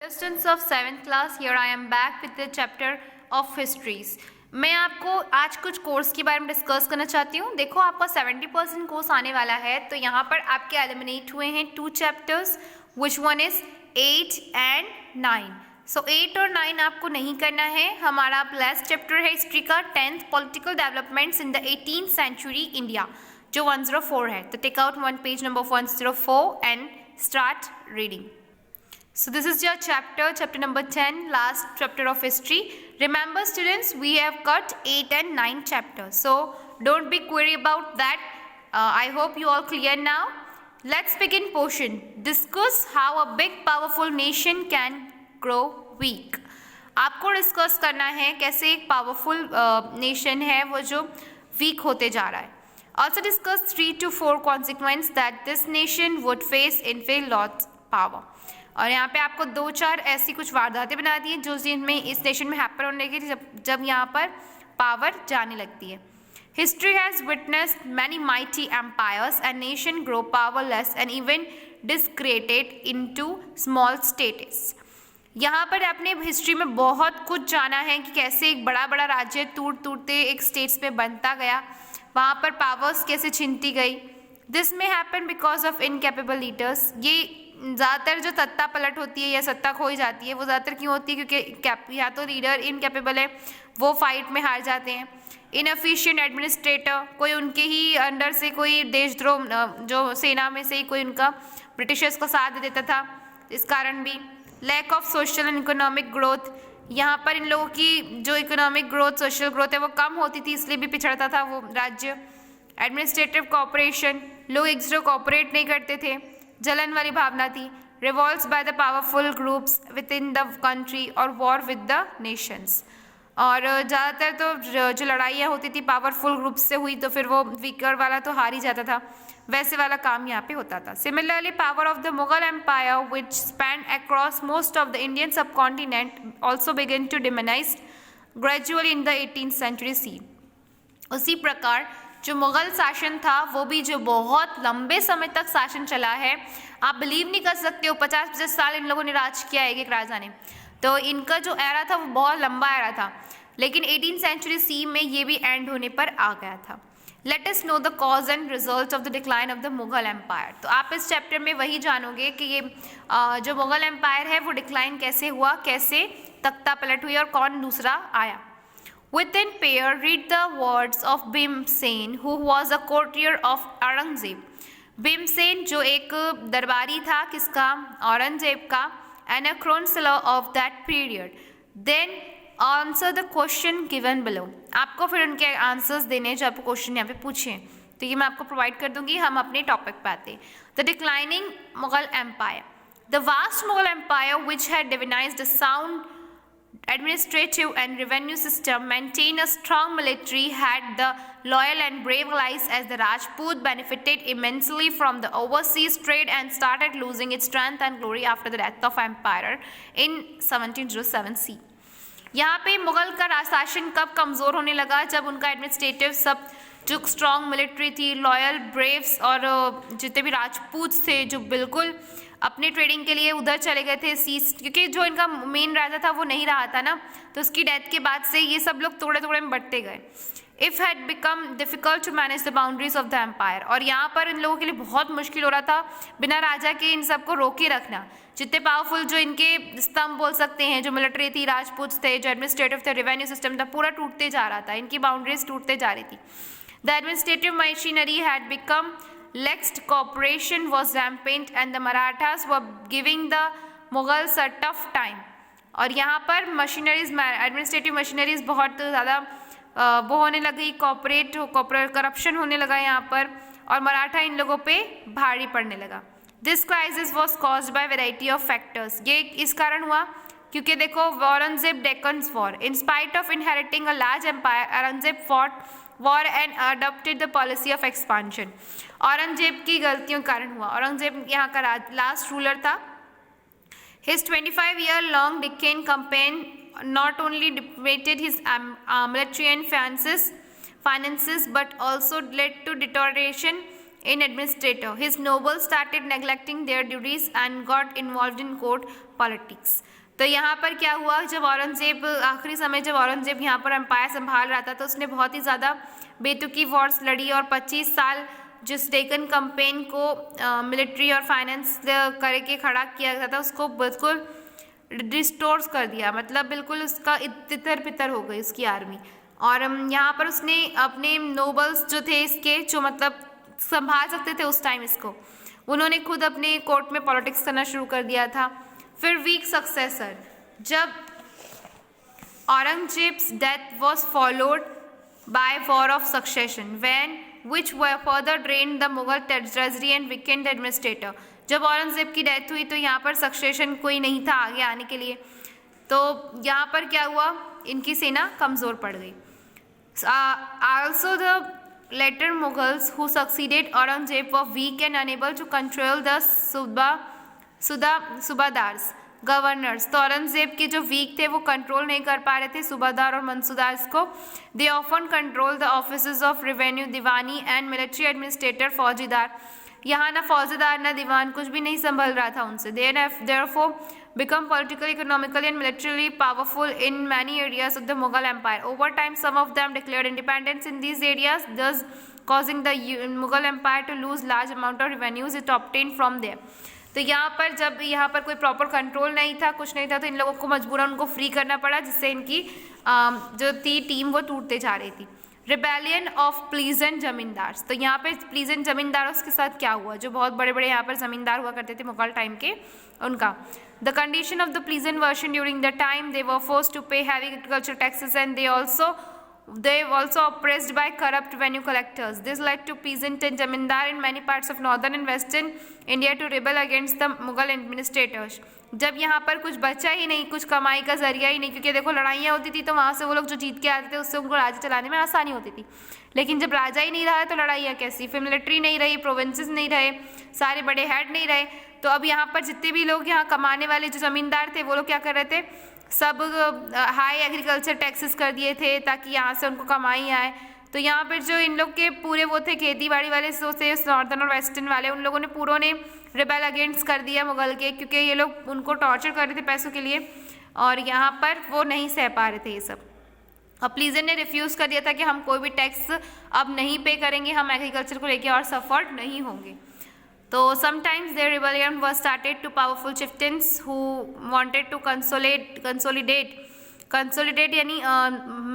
Students of 7th class, here I am back with the chapter of histories. मैं आपको आज कुछ course के बारे में डिस्कस करना चाहती हूँ. देखो आपका 70% कोर्स आने वाला है, तो यहाँ पर आपके एलिमिनेट हुए हैं 2 chapters, which one is 8 and 9. सो 8 और 9 आपको नहीं करना है. हमारा लास्ट चैप्टर है हिस्ट्री का 10th political developments in the 18th century India, जो 104 है. तो take out one page number 104 and start reading. So this is your chapter number 10, last chapter of history. Remember students, we have got 8 and 9 chapters. So don't be worried about that. I hope you all clear now. Let's begin portion. Discuss how a big powerful nation can grow weak. आपको discuss करना है कैसे एक powerful nation है वो जो week होते जा रहा है. Also discuss 3 to 4 consequences that this nation would face in fail lost power. और यहाँ पे आपको 2-4 ऐसी कुछ वारदातें बना दी हैं जो जिनमें इस नेशन में हैपन होने की जब यहाँ पर पावर जाने लगती है. History has witnessed many mighty empires and nation grow powerless and even discreted into small states. यहाँ पर आपने हिस्ट्री में बहुत कुछ जाना है कि कैसे एक बड़ा बड़ा राज्य टूटते एक स्टेट्स में बनता गया, वहाँ पर पावर्स कैसे छिनती गई. दिस में happen because of incapable leaders. ये ज़्यादातर जो सत्ता पलट होती है या सत्ता खोई जाती है वो ज़्यादातर क्यों होती है, क्योंकि या तो लीडर इनकैपेबल है, वो फाइट में हार जाते हैं. इनएफिशिएंट एडमिनिस्ट्रेटर, कोई उनके ही अंडर से कोई देशद्रोह जो सेना में से ही कोई उनका ब्रिटिशर्स को साथ दे देता था, इस कारण भी. Lack of social and economic growth, यहाँ पर इन लोगों की जो इकोनॉमिक ग्रोथ सोशल ग्रोथ है वो कम होती थी, इसलिए भी पिछड़ता था वो राज्य. एडमिनिस्ट्रेटिव कॉपरेशन, लोग एक दूसरे को कॉपरेट नहीं करते थे, जलन वाली भावना थी. Revolts by the powerful groups with in the country और वॉर विद द नेशंस. और ज़्यादातर तो जो लड़ाइयाँ होती थी पावरफुल ग्रुप्स से हुई तो फिर वो वीकर वाला तो हार ही जाता था, वैसे वाला काम यहाँ पे होता था. Similarly power of the Mughal empire which span across most of the Indian subcontinent also begin to diminish gradually in the 18th century सी. उसी प्रकार जो मुग़ल शासन था वो भी जो बहुत लंबे समय तक शासन चला है, आप बिलीव नहीं कर सकते हो 50-50 साल इन लोगों ने राज किया है एक राजा ने. तो इनका जो एरा था वो बहुत लंबा एरा था, लेकिन 18th सेंचुरी सी में ये भी एंड होने पर आ गया था. Let us know the cause and result of the decline of the Mughal empire. तो आप इस चैप्टर में वही जानोगे कि ये जो मुगल एम्पायर है वो डिक्लाइन कैसे हुआ, कैसे तख्ता पलट हुई और कौन दूसरा आया. Within pair, read the words of Bhimsen, who was a courtier of Aurangzeb. Bhimsen जो एक दरबारी था किसका, औरंगजेब का, and a counselor of that period. Then answer the question given below. आपको फिर उनके आंसर्स देने जो आपको क्वेश्चन यहाँ पे पूछे, तो ये मैं आपको प्रोवाइड कर दूंगी. हम अपने टॉपिक पे आते हैं. The declining Mughal Empire. The vast Mughal Empire, which had devised a sound administrative and revenue system, maintained a strong military, had the loyal and brave allies as the Rajput, benefited immensely from the overseas trade and started losing its strength and glory after the death of empire in 1707 C. यहाँ पे मुगल का शासन कब कमज़ोर होने लगा, जब उनका एडमिनिस्ट्रेटिव सब जो स्ट्रॉन्ग मिलिट्री थी, लॉयल ब्रेव्स और जितने भी राजपूत थे जो बिल्कुल अपने ट्रेडिंग के लिए उधर चले गए थे सीज, क्योंकि जो इनका मेन राजा था वो नहीं रहा था ना, तो उसकी डेथ के बाद से ये सब लोग थोड़े थोड़े में बढ़ते गए. If had become difficult to manage the boundaries of the empire. और यहाँ पर इन लोगों के लिए बहुत मुश्किल हो रहा था बिना राजा के इन सबको रोके रखना. जितने पावरफुल जो इनके स्तंभ बोल सकते हैं, जो मिलिट्री थी, राजपूत थे, जो एडमिनिस्ट्रेटिव थे, रेवेन्यू सिस्टम था, पूरा टूटते जा रहा था, इनकी बाउंड्रीज टूटते जा रही थी. The administrative machinery had become laxed, cooperation was rampant and the Marathas were giving the Mughals a tough time. और यहाँ पर मशीनरीज, एडमिनिस्ट्रेटिव मशीनरीज बहुत ज़्यादा वो होने लगी, करप्शन होने लगा यहाँ पर, और मराठा इन लोगों पे भारी पड़ने लगा. This crisis was caused by variety of factors. ये इस कारण हुआ क्योंकि देखो Aurangzeb Deccan's war. In spite of inheriting a large empire, Aurangzeb fought war and adopted the policy of expansion. Aurangzeb की गलतियों के कारण हुआ. औरंगजेब यहाँ का लास्ट रूलर था. His 25-year long Deccan campaign not only depleted his military and finances but also led to deterioration in administrator. His nobles started neglecting their duties and got involved in court politics. तो यहाँ पर क्या हुआ, जब औरंगजेब आखिरी समय जब औरंगजेब यहाँ पर एम्पायर संभाल रहा था तो उसने बहुत ही ज़्यादा बेतुकी वॉर्स लड़ी और 25 साल जिस डेकन कैंपेन को मिलिट्री और फाइनेंस करके खड़ा किया गया था उसको बिल्कुल डिस्टोर्स कर दिया, मतलब बिल्कुल उसका तितर बितर हो गई उसकी आर्मी। और यहाँ पर उसने अपने नोबल्स जो थे इसके, जो मतलब संभाल सकते थे उस टाइम इसको, उन्होंने खुद अपने कोर्ट में पॉलिटिक्स करना शुरू कर दिया था। फिर वीक सक्सेसर, जब Aurangzeb's death was followed by war of succession when which were further drained the Mughal treasury and weakened the administrator। जब औरंगजेब की डेथ हुई तो यहाँ पर सक्सेशन कोई नहीं था आगे आने के लिए, तो यहाँ पर क्या हुआ, इनकी सेना कमज़ोर पड़ गई। Also the later Mughals who succeeded Aurangzeb were weak and unable to control the subadars governors. तो औरंगजेब के जो वीक थे वो कंट्रोल नहीं कर पा रहे थे सूबादार और मंसूदार्स को। They often control the offices of revenue diwani and military administrator faujdar. यहाँ ना फौजीदार ना दीवान कुछ भी नहीं संभल रहा था उनसे। दे therefore become politically, economically and militarily powerful in many areas of the Mughal Empire. Over time, some of them declared independence in these areas, thus causing the Mughal Empire to lose large amount of revenues it obtained from there. तो यहाँ पर जब यहाँ पर कोई proper control नहीं था, कुछ नहीं था, तो इन लोगों को मजबूरन उनको फ्री करना पड़ा, जिससे इनकी जो थी टीम वो टूटते जा रही थी। Rebellion of pleasant zamindars. तो यहाँ पे प्लीजेंट जमींदारों के साथ क्या हुआ, जो बहुत बड़े बड़े यहाँ पर जमींदार हुआ करते थे मुगल टाइम के, उनका the condition of the peasant worsened during the time they were forced to pay heavy agriculture taxes and they also oppressed by corrupt revenue collectors. This led to peasant and zamindar in many parts of northern and western India to rebel against the Mughal administrators. जब यहाँ पर कुछ बचा ही नहीं, कुछ कमाई का जरिया ही नहीं, क्योंकि देखो लड़ाइयाँ होती थी तो वहाँ से वो लोग जो जीत के आते थे उससे उनको राज्य चलाने में आसानी होती थी। लेकिन जब राजा ही नहीं रहा तो लड़ाइयाँ कैसी, फिर मिलिट्री नहीं रही, प्रोविंसेस नहीं रहे, सारे बड़े हेड नहीं रहे, तो अब यहाँ पर जितने भी लोग यहाँ कमाने वाले जो ज़मींदार थे वो लोग क्या कर रहे थे, सब हाई एग्रीकल्चर टैक्सेस कर दिए थे ताकि यहाँ से उनको कमाई आए। तो यहाँ पर जो इन लोग के पूरे वो थे खेती बाड़ी वाले, सो से नॉर्दर्न और वेस्टर्न वाले, उन लोगों ने पूरों ने रिबेल अगेंस्ट कर दिया मुगल के, क्योंकि ये लोग उनको टॉर्चर कर रहे थे पैसों के लिए और यहाँ पर वो नहीं सह पा रहे थे ये सब। अब प्लीजन ने रिफ्यूज़ कर दिया था कि हम कोई भी टैक्स अब नहीं पे करेंगे, हम एग्रीकल्चर को लेके और सफर नहीं होंगे। तो sometimes their rebellion was started to powerful chieftains who wanted to consolidate यानी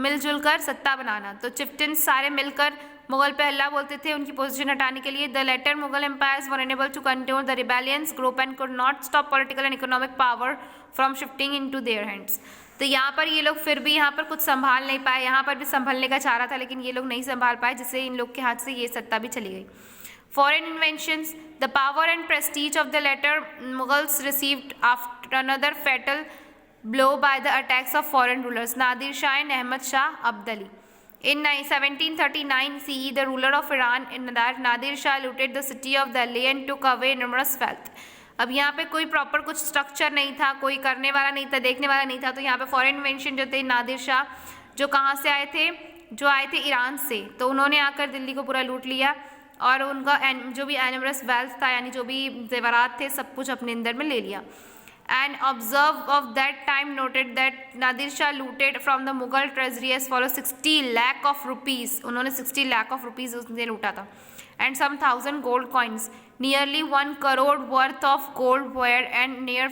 मिलजुल कर सत्ता बनाना। तो चिफ्टेंस सारे मिलकर मुगल पे हल्ला बोलते थे उनकी पोजीशन हटाने के लिए। The later Mughal empires were unable to control the rebellions group and could not stop political and economic power from shifting into their hands. तो यहाँ पर ये लोग फिर भी यहाँ पर कुछ संभाल नहीं पाए, यहाँ पर भी संभलने का चाह रहा था लेकिन ये लोग नहीं संभाल पाए, जिससे इन लोग के हाथ से ये सत्ता भी चली गई। Foreign inventions, the power and prestige of the later Mughals received after another fatal blow by the attacks of foreign rulers, Nadir Shah and Ahmad Shah Abdali. In 1739 CE, the ruler of Iran, Nadir Shah, looted the city of Delhi and took away numerous wealth. अब यहाँ पे कोई proper कुछ structure नहीं था, कोई करने वाला नहीं था, देखने वाला नहीं था, तो यहाँ पे फॉरेन इन्वेंशन जो थे नादिर शाह, जो कहाँ से आए थे, जो आए थे ईरान से, तो उन्होंने आकर दिल्ली को पूरा लूट लिया और उनका जो भी एनिमरस वेल्थ था यानी जो भी जेवरात थे सब कुछ अपने अंदर में ले लिया। And observe of that time noted that Nadir Shah looted from the Mughal treasury as follow 60 lakh of rupees, उन्होंने 60 लाख ऑफ रुपीज़ उसने लूटा था, and some 1000 gold coins, nearly 1 crore worth of gold ware and near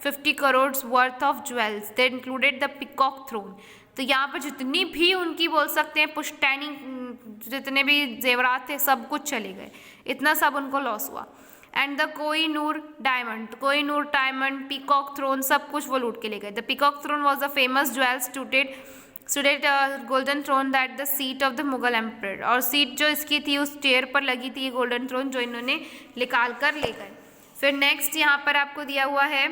50 crore worth of jewels, they included the peacock throne. तो यहाँ पर जितनी भी उनकी बोल सकते हैं पुश्तैनी जितने भी जेवरात थे सब कुछ चले गए, इतना सब उनको लॉस हुआ। And the Kohinoor diamond, peacock throne, सब कुछ वो लूट के ले गए। The peacock throne was the famous jewel studded golden throne that the seat of the Mughal emperor, और सीट जो इसकी थी उस चेयर पर लगी थी ये गोल्डन थ्रोन जो इन्होंने निकाल कर ले गए। फिर नेक्स्ट यहाँ पर आपको दिया हुआ है,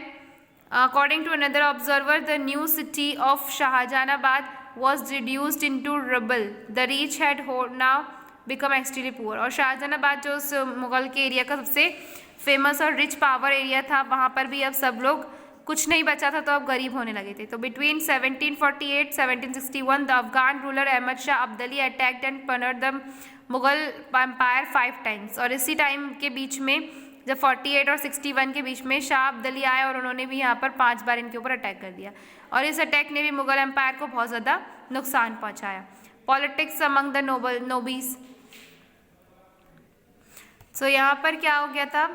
according to another observer, the new city of Shahjahanabad was reduced into rubble. The rich had now become extremely poor. और शाहजहानाबाद जो उस मुगल के एरिया का सबसे फेमस और रिच पावर एरिया था, वहाँ पर भी अब सब लोग कुछ नहीं बचा था तो अब गरीब होने लगे थे। तो between 1748 1761 the Afghan ruler Ahmad Shah Abdali attacked and plundered the Mughal empire 5 times. और इसी टाइम के बीच में जब 48 और 61 के बीच में शाह अब्दाली आए और उन्होंने भी यहाँ पर 5 बार इनके ऊपर अटैक कर दिया और इस अटैक ने भी मुगल एम्पायर को बहुत ज़्यादा नुकसान पहुँचाया। Politics among the nobles. So यहाँ पर क्या हो गया था,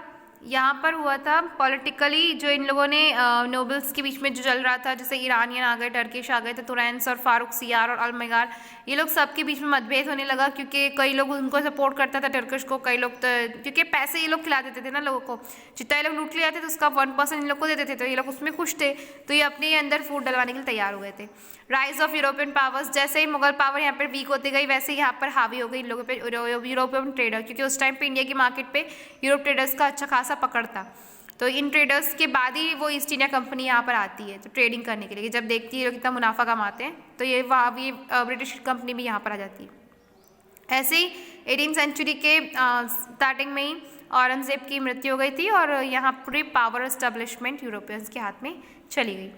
यहाँ पर हुआ था पॉलिटिकली जो इन लोगों ने नोबल्स के बीच में जो चल रहा था, जैसे ईरानियन आ गए, टर्किश आ गए, तो तुरैन्स और फारूक सियार और अलमगार, ये लोग सबके बीच में मतभेद होने लगा क्योंकि कई लोग उनको सपोर्ट करता था टर्किश को, कई लोग तो क्योंकि पैसे ये लोग खिला देते थे ना लोगों को, जितना ये लोग लूट ले जाते तो उसका 1% इन लोग को देते थे, तो ये लोग उसमें खुश थे, तो ये अपने अंदर फूट डलवाने के लिए तैयार हो गए थे। राइज ऑफ यूरोपियन पावर्स, जैसे ही मुगल पावर यहाँ पर वीक होती गई वैसे यहाँ पर हावी हो गई इन लोगों पे यूरोपियन ट्रेडर, क्योंकि उस टाइम पे इंडिया की मार्केट पे यूरोप ट्रेडर्स का अच्छा खासा पकड़ था। तो इन ट्रेडर्स के बाद ही वो ईस्ट इंडिया कंपनी यहाँ पर आती है तो ट्रेडिंग करने के लिए, जब देखती है लोग कितना मुनाफा कमाते हैं तो ये वहाँ भी ब्रिटिश कंपनी भी यहाँ पर आ जाती है। ऐसे ही 18वीं सेंचुरी के स्टार्टिंग में ही औरंगजेब की मृत्यु हो गई थी और यहाँ पूरी पावर एस्टेब्लिशमेंट यूरोपियंस के हाथ में चली गई।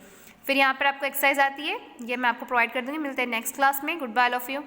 फिर यहाँ पर आपको एक्सरसाइज आती है, ये मैं आपको प्रोवाइड कर दूँगी। मिलते हैं नेक्स्ट क्लास में। Good bye all of you.